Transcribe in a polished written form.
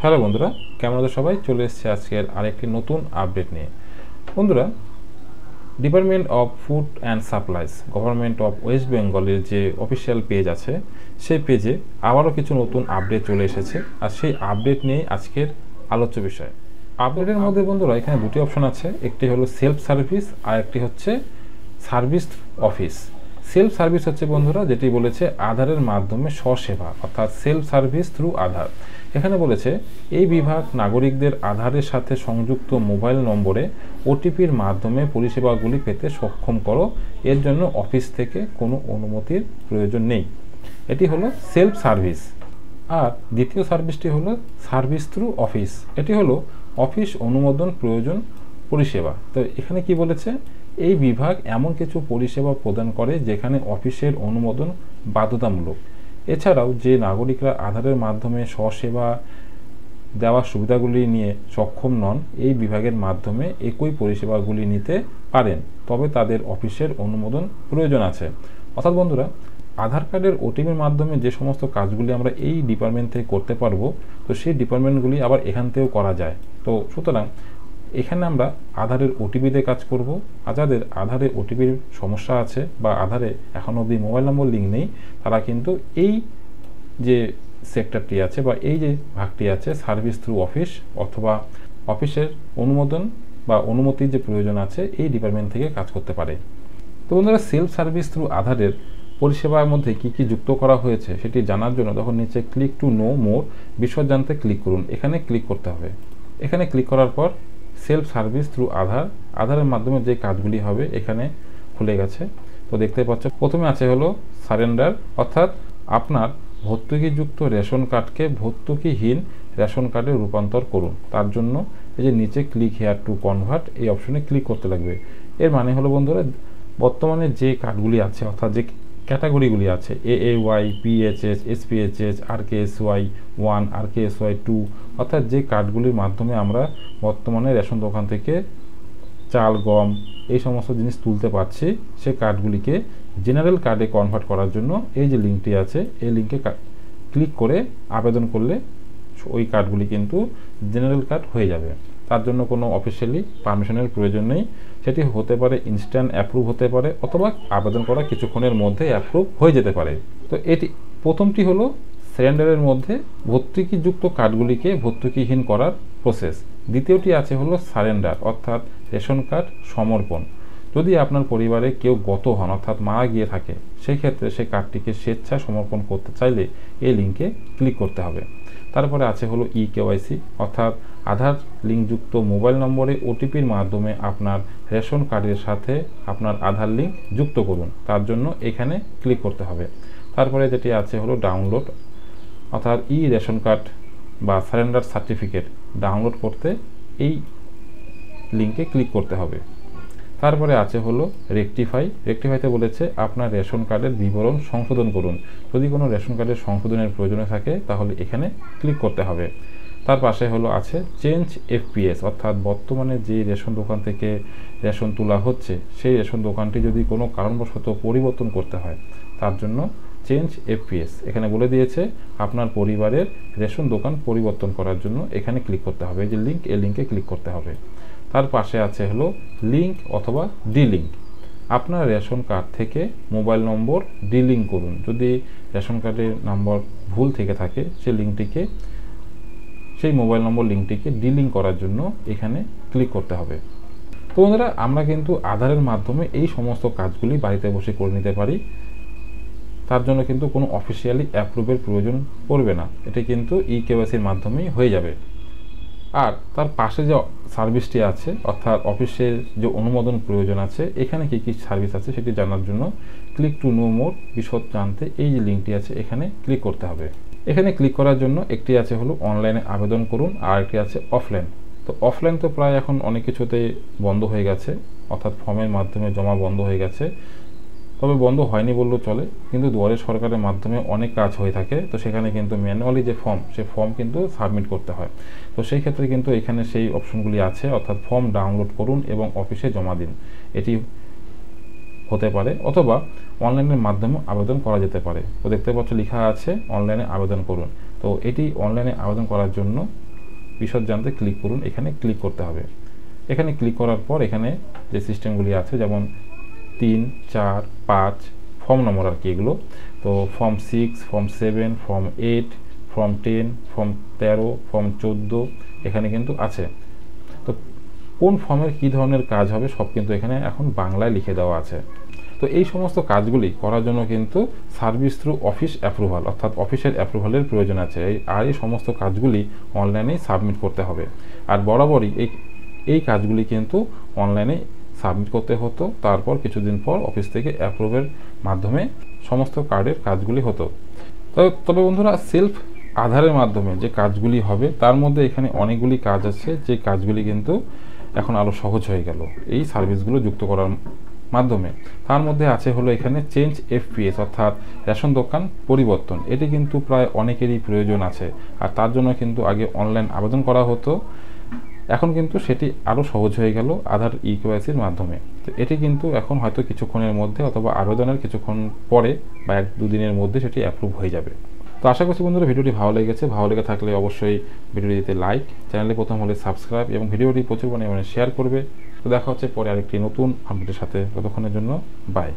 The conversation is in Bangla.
হ্যালো বন্ধুরা, কেমন আছো সবাই? চলে এসেছে আজকের আরেকটি নতুন আপডেট নিয়ে। বন্ধুরা, department of food and supplies government of West বেঙ্গলের যে অফিসিয়াল পেজ আছে সেই পেজে আবারও কিছু নতুন আপডেট চলে এসেছে, আর সেই আপডেট নিয়ে আজকের আলোচ্য বিষয়। আপডেটের মধ্যে বন্ধুরা এখানে দুটি অপশন আছে, একটি হলো সেলফ সার্ভিস আর একটি হচ্ছে সার্ভিস অফিস। সেলফ সার্ভিস হচ্ছে বন্ধুরা যেটি বলেছে আধারের মাধ্যমে স্বসেবা, অর্থাৎ সেলফ সার্ভিস থ্রু আধার। এখানে বলেছে এই বিভাগ নাগরিকদের আধারের সাথে সংযুক্ত মোবাইল নম্বরে ওটিপির মাধ্যমে পরিষেবাগুলি পেতে সক্ষম করো। এর জন্য অফিস থেকে কোনো অনুমতির প্রয়োজন নেই। এটি হলো সেলফ সার্ভিস। আর দ্বিতীয় সার্ভিসটি হলো সার্ভিস থ্রু অফিস। এটি হলো অফিস অনুমোদন প্রয়োজন পরিষেবা। তো এখানে কি বলেছে, এই বিভাগ এমন কিছু পরিষেবা প্রদান করে যেখানে অফিসের অনুমোদন বাধ্যতামূলক। এছাড়াও যে নাগরিকরা আধারের মাধ্যমে স্বসেবা দেওয়ার সুবিধাগুলি নিয়ে সক্ষম নন, এই বিভাগের মাধ্যমে একই পরিষেবাগুলি নিতে পারেন, তবে তাদের অফিসের অনুমোদন প্রয়োজন আছে। অর্থাৎ বন্ধুরা, আধার কার্ডের ওটিপির মাধ্যমে যে সমস্ত কাজগুলি আমরা এই ডিপার্টমেন্ট থেকে করতে পারবো, তো সেই ডিপার্টমেন্টগুলি আবার এখান থেকেও করা যায়। তো সুতরাং এখানে আমরা আধারের ওটিপিতে কাজ করব। আর যাদের আধারে ওটিপির সমস্যা আছে বা আধারে এখনও অবধি মোবাইল নম্বর লিঙ্ক নেই, তারা কিন্তু এই যে সেক্টরটি আছে বা এই যে ভাগটি আছে সার্ভিস থ্রু অফিস অথবা অফিসের অনুমোদন বা অনুমতির যে প্রয়োজন আছে এই ডিপার্টমেন্ট থেকে কাজ করতে পারে। তো বন্ধুরা, সেলফ সার্ভিস থ্রু আধারের পরিষেবার মধ্যে কি কি যুক্ত করা হয়েছে সেটি জানার জন্য তখন নিচে ক্লিক টু নো মোর বিশদ জানতে ক্লিক করুন। এখানে ক্লিক করতে হবে। এখানে ক্লিক করার পর সেলফ সার্ভিস থ্রু আধারের মাধ্যমে যে কাজগুলি হবে এখানে খুলে গেছে। তো দেখতে পাচ্ছ প্রথমে আছে হলো সারেন্ডার, অর্থাৎ আপনার ভর্তুকিযুক্ত রেশন কার্ডকে ভর্তুকিহীন রেশন কার্ডে রূপান্তর করুন। তার জন্য এই যে নিচে ক্লিক হেয়ার টু কনভার্ট এই অপশনে ক্লিক করতে লাগবে। এর মানে হলো বন্ধুরা, বর্তমানে যে কার্ডগুলি আছে অর্থাৎ যে ক্যাটাগরিগুলি আছে AAY, PHH, SPHH, RKSY 1, RKSY 2, অর্থাৎ যে কার্ডগুলির মাধ্যমে আমরা বর্তমানে রেশন দোকান থেকে চাল, গম এই সমস্ত জিনিস তুলতে পারছি, সেই কার্ডগুলিকে জেনারেল কার্ডে কনভার্ট করার জন্য এই যে লিঙ্কটি আছে এই লিঙ্কে ক্লিক করে আবেদন করলে ওই কার্ডগুলি কিন্তু জেনারেল কার্ড হয়ে যাবে। তার জন্য কোনো অফিসিয়ালি পারমিশনের প্রয়োজন নেই। সেটি হতে পারে ইনস্ট্যান্ট অ্যাপ্রুভ হতে পারে অথবা আবেদন করা কিছুক্ষণের মধ্যে অ্যাপ্রুভ হয়ে যেতে পারে। তো এটি প্রথমটি হলো সারেন্ডারের মধ্যে ভর্তুকিযুক্ত কার্ডগুলিকে ভর্তুকিহীন করার প্রসেস। দ্বিতীয়টি আছে হলো সারেন্ডার, অর্থাৎ রেশন কার্ড সমর্পণ। যদি আপনার পরিবারে কেউ গত হন অর্থাৎ মারা গিয়ে থাকে, সেই ক্ষেত্রে সেই কার্ডটিকে স্বেচ্ছায় সমর্পণ করতে চাইলে এই লিঙ্কে ক্লিক করতে হবে। তারপরে আছে হলো EKYC, অর্থাৎ আধার লিঙ্কযুক্ত মোবাইল নম্বরে ওটিপির মাধ্যমে আপনার রেশন কার্ডের সাথে আপনার আধার লিঙ্ক যুক্ত করুন। তার জন্য এখানে ক্লিক করতে হবে। তারপরে যেটি আছে হলো ডাউনলোড, অর্থাৎ রেশন কার্ড বা সারেন্ডার সার্টিফিকেট ডাউনলোড করতে এই লিঙ্কে ক্লিক করতে হবে। তারপরে আছে হলো রেকটিফাইতে বলেছে আপনার রেশন কার্ডের বিবরণ সংশোধন করুন। যদি কোনো রেশন কার্ডের সংশোধনের প্রয়োজন থাকে তাহলে এখানে ক্লিক করতে হবে। তার পাশে হলো আছে চেঞ্জ FPS, অর্থাৎ বর্তমানে যে রেশন দোকান থেকে রেশন তোলা হচ্ছে সেই রেশন দোকানটি যদি কোনো কারণবশত পরিবর্তন করতে হয়, তার জন্য চেঞ্জ FPS এখানে বলে দিয়েছে আপনার পরিবারের রেশন দোকান পরিবর্তন করার জন্য এখানে ক্লিক করতে হবে। এই যে লিঙ্ক, এই লিঙ্কে ক্লিক করতে হবে। তার পাশে আছে হলো লিঙ্ক অথবা ডিলিঙ্ক। আপনার রেশন কার্ড থেকে মোবাইল নম্বর ডিলিঙ্ক করুন। যদি রেশন কার্ডের নম্বর ভুল থেকে থাকে সেই মোবাইল নম্বর লিঙ্কটিকে ডিলিঙ্ক করার জন্য এখানে ক্লিক করতে হবে। তো বন্ধুরা, আমরা কিন্তু আধারের মাধ্যমে এই সমস্ত কাজগুলি বাড়িতে বসে করে নিতে পারি। তার জন্য কিন্তু কোনো অফিসিয়ালি অ্যাপ্রুভের প্রয়োজন পড়বে না। এটি কিন্তু EKYCর মাধ্যমেই হয়ে যাবে। আর তার পাশে যে সার্ভিসটি আছে অর্থাৎ অফিসের যে অনুমোদন প্রয়োজন আছে, এখানে কী কী সার্ভিস আছে সেটি জানার জন্য ক্লিক টু নো মোর বিশদ জানতে এই যে লিঙ্কটি আছে এখানে ক্লিক করতে হবে। এখানে ক্লিক করার জন্য একটি আছে হলো অনলাইনে আবেদন করুন আর একটি আছে অফলাইন। তো অফলাইন তো প্রায় এখন অনেক কিছুতে বন্ধ হয়ে গেছে, অর্থাৎ ফর্মের মাধ্যমে জমা বন্ধ হয়ে গেছে। তবে বন্ধ হয়নি বললেও চলে, কিন্তু দুয়ারে সরকারের মাধ্যমে অনেক কাজ হয়ে থাকে। তো সেখানে কিন্তু ম্যানুয়ালি যে ফর্ম, সেই ফর্ম কিন্তু সাবমিট করতে হয়। তো সেই ক্ষেত্রে কিন্তু এখানে সেই অপশনগুলি আছে, অর্থাৎ ফর্ম ডাউনলোড করুন এবং অফিসে জমা দিন, এটি হতে পারে। অথবা অনলাইনের মাধ্যমে আবেদন করা যেতে পারে। তো দেখতে পাচ্ছ লেখা আছে অনলাইনে আবেদন করুন। তো এটি অনলাইনে আবেদন করার জন্য বিশদ জানতে ক্লিক করুন, এখানে ক্লিক করতে হবে। এখানে ক্লিক করার পর এখানে যে সিস্টেমগুলি আছে যেমন 3, 4, 5 ফর্ম নম্বর আর কি এগুলো, তো form 6, form 7, form 8, form 10, form 13, form 14 এখানে কিন্তু আছে। তো কোন ফর্মের কী ধরনের কাজ হবে সব কিন্তু এখানে এখন বাংলায় লিখে দেওয়া আছে। তো এই সমস্ত কাজগুলি করার জন্য কিন্তু সার্ভিস থ্রু অফিস অ্যাপ্রুভাল অর্থাৎ অফিসের অ্যাপ্রুভালের প্রয়োজন আছে। এই সমস্ত কাজগুলি অনলাইনেই সাবমিট করতে হবে। আর বরাবরই এই কাজগুলি কিন্তু অনলাইনে সাবমিট করতে হতো, তারপর কিছুদিন পর অফিস থেকে অ্যাপ্রুভের মাধ্যমে সমস্ত কার্ডের কাজগুলি হতো। তবে বন্ধুরা, সেলফ আধারের মাধ্যমে যে কাজগুলি হবে তার মধ্যে এখানে অনেকগুলি কাজ আছে, যে কাজগুলি কিন্তু এখন আরও সহজ হয়ে গেল এই সার্ভিসগুলো যুক্ত করার মাধ্যমে। তার মধ্যে আছে হলো এখানে চেঞ্জ এফপিএস অর্থাৎ রেশন দোকান পরিবর্তন। এটি কিন্তু প্রায় অনেকেরই প্রয়োজন আছে, আর তার জন্য কিন্তু আগে অনলাইন আবেদন করা হতো, এখন কিন্তু সেটি আরও সহজ হয়ে গেল আধার ইকেওয়াইসির মাধ্যমে। তো এটি কিন্তু এখন হয়তো কিছুক্ষণের মধ্যে অথবা আবেদনের কিছুক্ষণ পরে বা 1-2 দিনের মধ্যে সেটি অ্যাপ্রুভ হয়ে যাবে। তো আশা করছি বন্ধুরা ভিডিওটি ভালো লেগেছে। ভালো লেগে থাকলে অবশ্যই ভিডিওটিতে লাইক, চ্যানেলে প্রথম হলে সাবস্ক্রাইব এবং ভিডিওটি প্রচুর পরিমাণে শেয়ার করবে। তো দেখা হচ্ছে পরে আরেকটি নতুন আপডেটের সাথে। ততক্ষণের জন্য বাই।